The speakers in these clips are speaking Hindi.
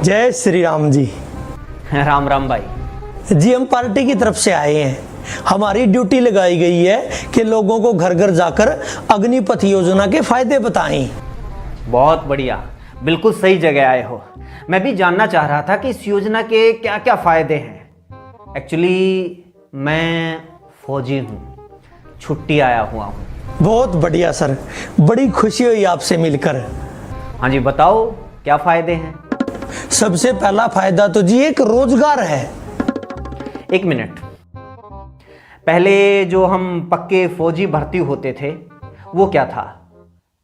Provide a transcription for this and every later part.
जय श्री राम जी। राम राम भाई। जी हम पार्टी की तरफ से आए हैं। हमारी ड्यूटी लगाई गई है कि लोगों को घर घर जाकर अग्निपथ योजना के फायदे बताएं। बहुत बढ़िया, बिल्कुल सही जगह आए हो। मैं भी जानना चाह रहा था कि इस योजना के क्या क्या फायदे हैं। एक्चुअली मैं फौजी हूँ, छुट्टी आया हुआ हूँ। बहुत बढ़िया सर, बड़ी खुशी हुई आपसे मिलकर। हाँ जी, बताओ क्या फायदे हैं। सबसे पहला फायदा तो जी एक रोजगार है। एक मिनट, पहले जो हम पक्के फौजी भर्ती होते थे वो क्या था?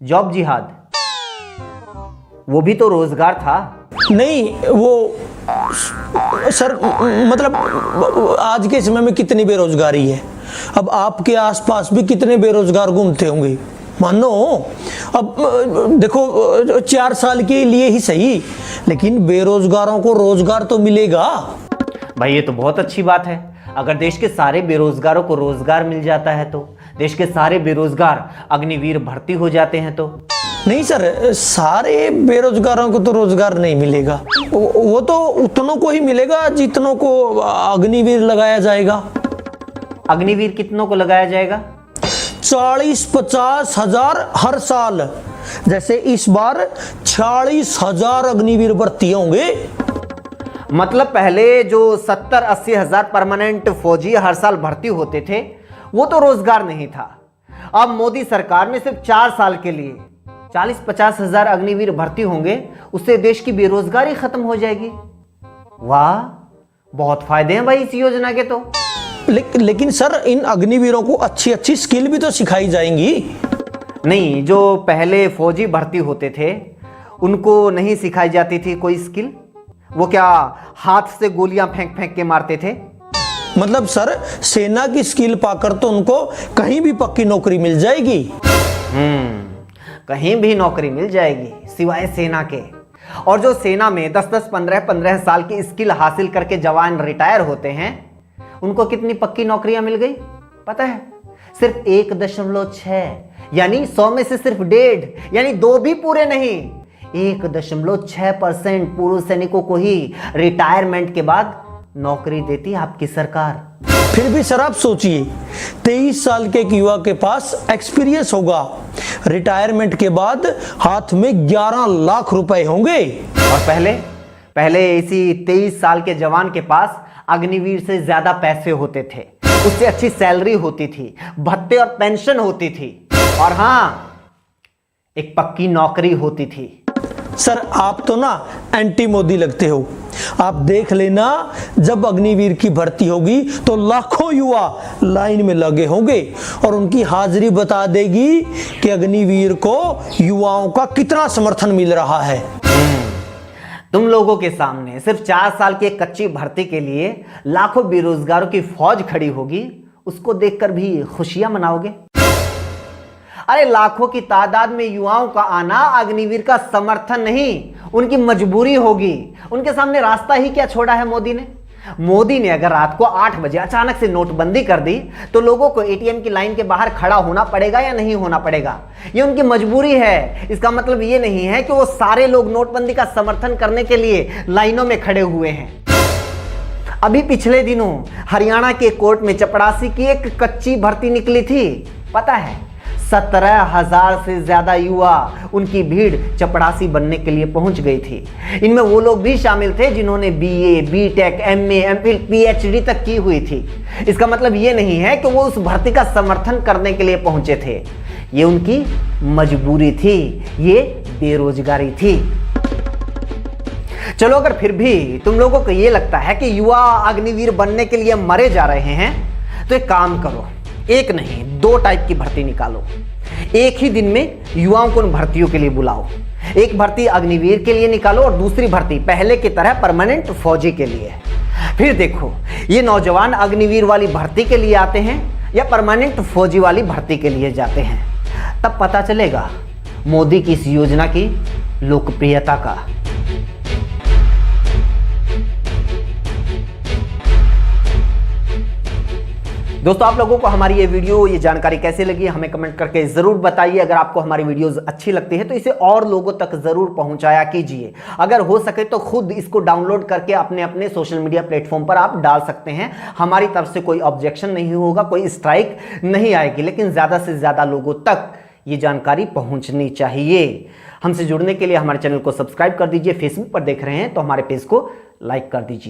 जॉब जिहाद, वो भी तो रोजगार था। नहीं वो सर, मतलब आज के समय में कितनी बेरोजगारी है। अब आपके आसपास भी कितने बेरोजगार घूमते होंगे। मानो अब देखो 4 साल के लिए ही सही, लेकिन बेरोजगारों को रोजगार तो मिलेगा। भाई ये तो बहुत अच्छी बात है। अगर देश के सारे बेरोजगारों को रोजगार मिल जाता है तो देश के सारे बेरोजगार अग्निवीर भर्ती हो जाते हैं तो। नहीं सर, सारे बेरोजगारों को तो रोजगार नहीं मिलेगा। वो तो उतनों को ही मिलेगा जितनों को अग्निवीर लगाया जाएगा। अग्निवीर कितनों को लगाया जाएगा? 40-50 हजार हर साल। जैसे इस बार 46,000 अग्निवीर भर्ती होंगे। मतलब पहले जो 70-80 हजार परमानेंट फौजी हर साल भर्ती होते थे वो तो रोजगार नहीं था। अब मोदी सरकार ने सिर्फ 4 साल के लिए 40-50 हजार अग्निवीर भर्ती होंगे, उससे देश की बेरोजगारी खत्म हो जाएगी। वाह, बहुत फायदे हैं भाई इस योजना के तो। लेकिन सर, इन अग्निवीरों को अच्छी अच्छी स्किल भी तो सिखाई जाएंगी। नहीं, जो पहले फौजी भर्ती होते थे उनको नहीं सिखाई जाती थी कोई स्किल? वो क्या हाथ से गोलियां फेंक फेंक के मारते थे? मतलब सर, सेना की स्किल पाकर तो उनको कहीं भी पक्की नौकरी मिल जाएगी। कहीं भी नौकरी मिल जाएगी सिवाय सेना के। और जो सेना में 10-10, 15-15 साल की स्किल हासिल करके जवान रिटायर होते हैं, उनको कितनी पक्की नौकरियां मिल गई पता है? सिर्फ 1.6, यानी 100 में से सिर्फ 1.5, यानी 2 भी पूरे नहीं, 1.6% पूर्व सैनिकों को ही रिटायरमेंट के बाद नौकरी देती आपकी सरकार। फिर भी सर आप सोचिए, 23 साल के एक युवा के पास एक्सपीरियंस होगा, रिटायरमेंट के बाद हाथ में 11 लाख रुपए होंगे। और पहले इसी 23 साल के जवान के पास अग्निवीर से ज्यादा पैसे होते थे, उससे अच्छी सैलरी होती थी, भत्ते और पेंशन होती थी, और हाँ, एक पक्की नौकरी होती थी। सर आप तो ना एंटी मोदी लगते हो। आप देख लेना, जब अग्निवीर की भर्ती होगी तो लाखों युवा लाइन में लगे होंगे और उनकी हाजिरी बता देगी कि अग्निवीर को युवाओं का कितना समर्थन मिल रहा है। तुम लोगों के सामने सिर्फ 4 साल की एक कच्ची भर्ती के लिए लाखों बेरोजगारों की फौज खड़ी होगी, उसको देखकर भी खुशियां मनाओगे? अरे लाखों की तादाद में युवाओं का आना अग्निवीर का समर्थन नहीं, उनकी मजबूरी होगी। उनके सामने रास्ता ही क्या छोड़ा है मोदी ने? मोदी ने अगर रात को 8 बजे अचानक से नोटबंदी कर दी तो लोगों को एटीएम की लाइन के बाहर खड़ा होना पड़ेगा या नहीं होना पड़ेगा? ये उनकी मजबूरी है। इसका मतलब ये नहीं है कि वो सारे लोग नोटबंदी का समर्थन करने के लिए लाइनों में खड़े हुए हैं। अभी पिछले दिनों हरियाणा के कोर्ट में चपरासी की एक कच्ची भर्ती निकली थी, पता है? 17,000 से ज्यादा युवा, उनकी भीड़ चपरासी बनने के लिए पहुंच गई थी। इनमें वो लोग भी शामिल थे जिन्होंने BA, BTech, MA, MPhil, PhD तक की हुई थी। इसका मतलब ये नहीं है कि वो उस भर्ती का समर्थन करने के लिए पहुंचे थे, ये उनकी मजबूरी थी, ये बेरोजगारी थी। चलो, अगर फिर भी तुम लोगों को ये लगता है कि युवा अग्निवीर बनने के लिए मरे जा रहे हैं तो एक काम करो, एक नहीं 2 टाइप की भर्ती निकालो। एक ही दिन में युवाओं को उन भर्तियों के लिए बुलाओ। एक भर्ती अग्निवीर के लिए निकालो और दूसरी भर्ती पहले की तरह परमानेंट फौजी के लिए। फिर देखो ये नौजवान अग्निवीर वाली भर्ती के लिए आते हैं या परमानेंट फौजी वाली भर्ती के लिए जाते हैं, तब पता चलेगा मोदी की इस योजना की लोकप्रियता का। दोस्तों, आप लोगों को हमारी ये वीडियो, ये जानकारी कैसे लगी हमें कमेंट करके जरूर बताइए। अगर आपको हमारी वीडियोस अच्छी लगती है तो इसे और लोगों तक जरूर पहुंचाया कीजिए। अगर हो सके तो खुद इसको डाउनलोड करके अपने अपने सोशल मीडिया प्लेटफॉर्म पर आप डाल सकते हैं। हमारी तरफ से कोई ऑब्जेक्शन नहीं होगा, कोई स्ट्राइक नहीं आएगी, लेकिन ज्यादा से ज्यादा लोगों तक ये जानकारी पहुंचनी चाहिए। हमसे जुड़ने के लिए हमारे चैनल को सब्सक्राइब कर दीजिए। फेसबुक पर देख रहे हैं तो हमारे पेज को लाइक कर दीजिए।